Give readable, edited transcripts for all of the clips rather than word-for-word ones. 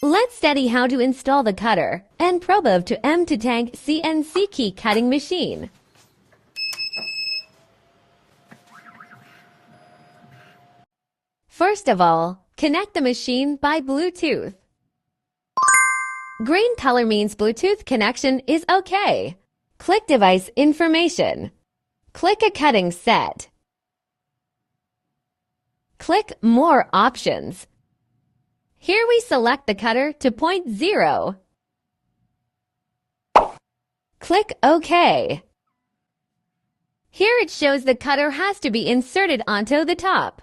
Let's study how to install the cutter and probe to M2Tank CNC key cutting machine. First of all, connect the machine by Bluetooth. Green color means Bluetooth connection is okay. Click Device Information. Click a cutting set. Click More Options. Here we select the cutter to point 0. Click OK. Here it shows the cutter has to be inserted onto the top.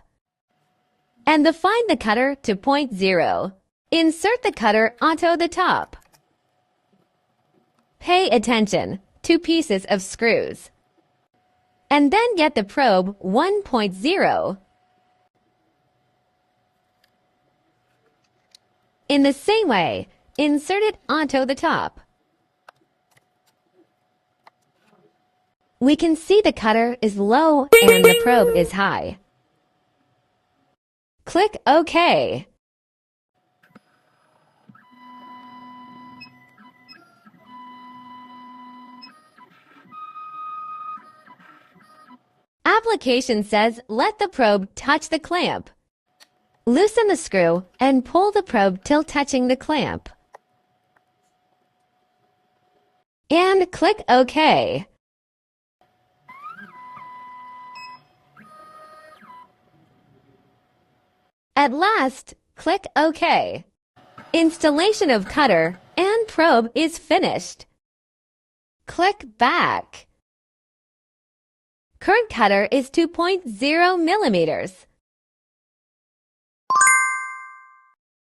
And find the cutter to point 0. Insert the cutter onto the top. Pay attention. 2 pieces of screws. And then get the probe 1.0. In the same way, insert it onto the top. We can see the cutter is low and the probe is high. Click OK. Application says let the probe touch the clamp. Loosen the screw and pull the probe till touching the clamp. And click OK. At last, click OK. Installation of cutter and probe is finished. Click Back. Current cutter is 2.0 millimeters.